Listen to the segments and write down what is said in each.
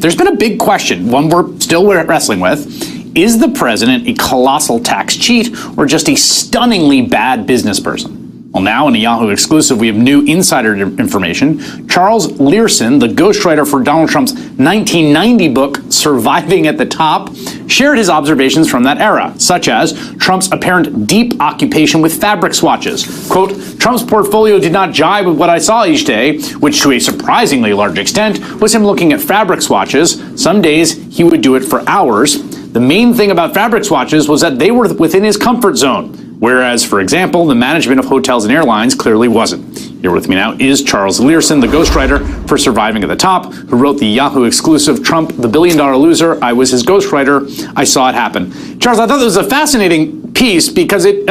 there's been a big question, one we're still wrestling with. Is the president a colossal tax cheat or just a stunningly bad business person? Well, now in a Yahoo exclusive, we have new insider information. Charles Leerhsen, the ghostwriter for Donald Trump's 1990 book, Surviving at the Top, shared his observations from that era, such as Trump's apparent deep occupation with fabric swatches. Quote, Trump's portfolio did not jibe with what I saw each day, which to a surprisingly large extent was him looking at fabric swatches. Some days he would do it for hours. The main thing about fabric swatches was that they were within his comfort zone. Whereas, for example, the management of hotels and airlines clearly wasn't. Here with me now is Charles Leerhsen, the ghostwriter for Surviving at the Top, who wrote the Yahoo exclusive Trump, the billion-dollar loser. I was his ghostwriter. I saw it happen. Charles, I thought this was a fascinating piece because it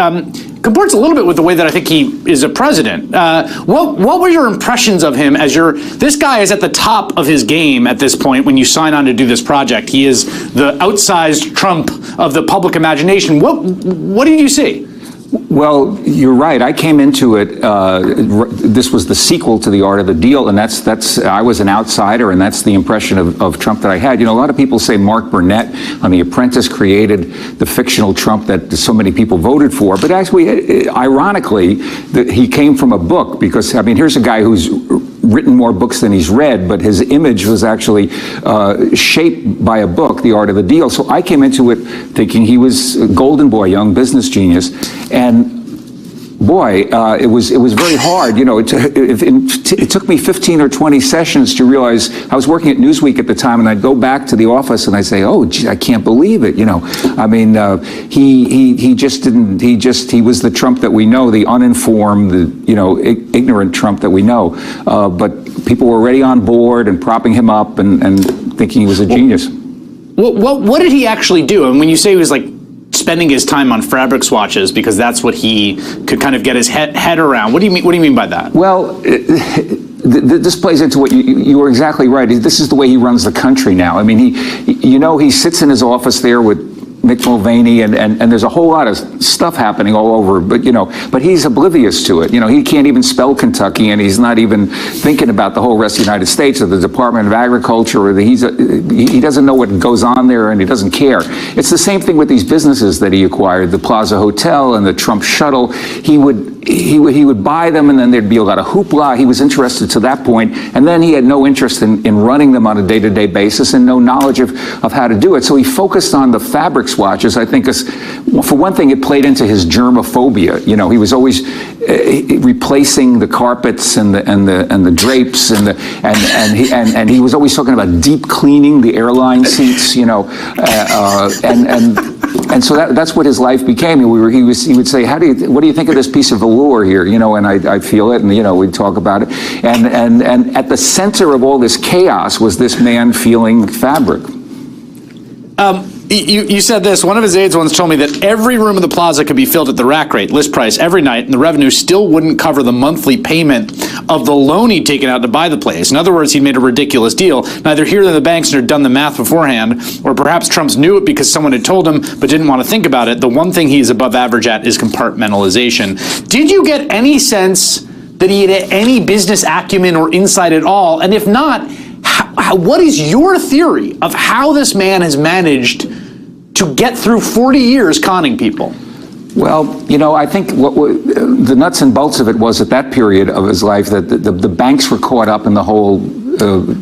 comports a little bit with the way that I think he is a president. What were your impressions of him as this guy is at the top of his game at this point when you sign on to do this project. He is the outsized Trump of the public imagination. What did you see? Well, you're right. I came into it. This was the sequel to The Art of the Deal, and that's. I was an outsider, and that's the impression of Trump that I had. You know, a lot of people say Mark Burnett on The Apprentice created the fictional Trump that so many people voted for, but actually, ironically, he came from a book because I mean, here's a guy who's written more books than he's read, but his image was actually shaped by a book, The Art of the Deal. So I came into it thinking he was a golden boy, young business genius, and boy, it was very hard. You know, it took me 15 or 20 sessions to realize I was working at Newsweek at the time, and I'd go back to the office and I'd say, "Oh, gee, I can't believe it." You know, I mean, he just didn't. He was the Trump that we know, the uninformed, ignorant Trump that we know. But people were already on board and propping him up and thinking he was a genius. What did he actually do? And when you say he was like spending his time on fabric swatches because that's what he could kind of get his head around. What do you mean? What do you mean by that? Well, this plays into what you were exactly right. This is the way he runs the country now. I mean, he sits in his office there with Mick Mulvaney, and there's a whole lot of stuff happening all over, but he's oblivious to it. You know, he can't even spell Kentucky, and he's not even thinking about the whole rest of the United States or the Department of Agriculture, or he doesn't know what goes on there, and he doesn't care. It's the same thing with these businesses that he acquired, the Plaza Hotel and the Trump Shuttle. He would buy them, and then there'd be a lot of hoopla. He was interested to that point, and then he had no interest in running them on a day-to-day basis and no knowledge of how to do it. So he focused on the fabric swatches. I think, for one thing, it played into his germophobia. You know, he was always replacing the carpets and the drapes and he was always talking about deep cleaning the airline seats. You know, and so that's what his life became. He would say, what do you think of this piece of velour here? You know, and I'd feel it, and we'd talk about it. And at the center of all this chaos was this man feeling fabric. You said this. One of his aides once told me that every room in the plaza could be filled at the rack rate, list price, every night, and the revenue still wouldn't cover the monthly payment of the loan he'd taken out to buy the place. In other words, he'd made a ridiculous deal. Neither he nor the banks had done the math beforehand, or perhaps Trump's knew it because someone had told him but didn't want to think about it. The one thing he is above average at is compartmentalization. Did you get any sense that he had any business acumen or insight at all? And if not, what is your theory of how this man has managed to get through 40 years conning people? Well, I think the nuts and bolts of it was at that period of his life that the banks were caught up in the whole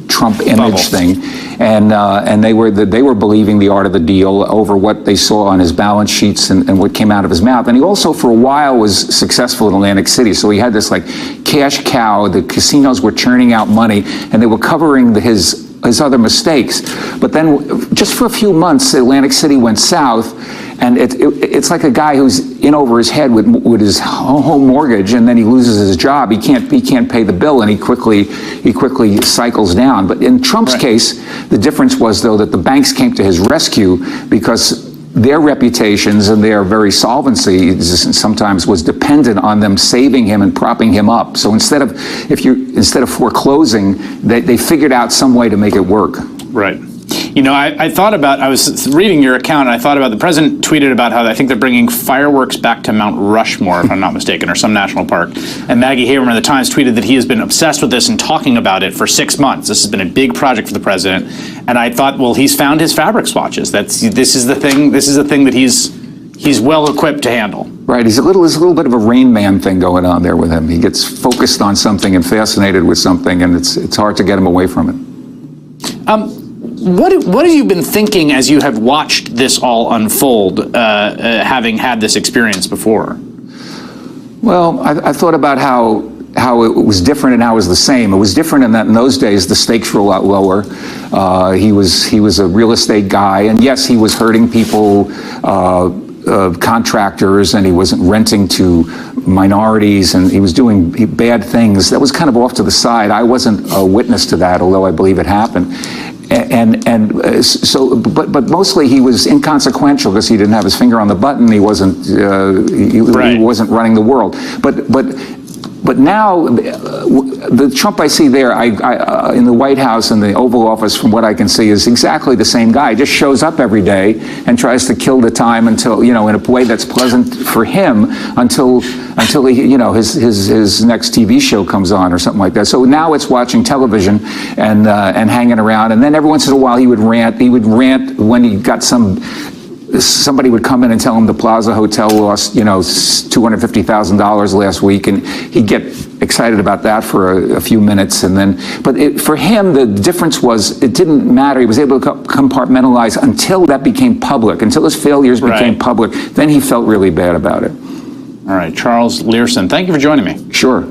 Trump image thing, and they were believing the art of the deal over what they saw on his balance sheets and what came out of his mouth. And he also, for a while, was successful in Atlantic City. So he had this like cash cow. The casinos were churning out money, and they were covering his other mistakes. But then, just for a few months, Atlantic City went south, and it's like a guy who's in over his head with his home mortgage, and then he loses his job. He can't pay the bill, and he quickly cycles down. But in Trump's case, the difference was, though, that the banks came to his rescue because their reputations and their very solvency sometimes was dependent on them saving him and propping him up. So instead of foreclosing, they figured out some way to make it work. Right. You know, I thought about, I was reading your account, and I thought about the president tweeted about how I think they're bringing fireworks back to Mount Rushmore, if I'm not mistaken, or some national park. And Maggie Haberman of the Times tweeted that he has been obsessed with this and talking about it for 6 months. This has been a big project for the president. And I thought, well, he's found his fabric swatches. This is the thing that he's well equipped to handle. Right. There's a little bit of a Rain Man thing going on there with him. He gets focused on something and fascinated with something, and it's hard to get him away from it. What have you been thinking as you have watched this all unfold, having had this experience before? Well, I thought about how it was different and how it was the same. It was different in that in those days the stakes were a lot lower. He was a real estate guy, and yes, he was hurting people, contractors, and he wasn't renting to minorities, and he was doing bad things. That was kind of off to the side. I wasn't a witness to that, although I believe it happened. But mostly he was inconsequential because he didn't have his finger on the button. He wasn't he wasn't running the world. But now, the Trump I see there, in the White House and the Oval Office, from what I can see, is exactly the same guy. He just shows up every day and tries to kill the time until, in a way that's pleasant for him until he, his next TV show comes on or something like that. So now it's watching television and hanging around. And then every once in a while he would rant. He would rant when he got somebody would come in and tell him the Plaza Hotel lost, $250,000 last week, and he'd get excited about that for a few minutes, and then, for him, the difference was it didn't matter. He was able to compartmentalize until that became public, until his failures became public. Then he felt really bad about it. All right, Charles Leerhsen, thank you for joining me. Sure.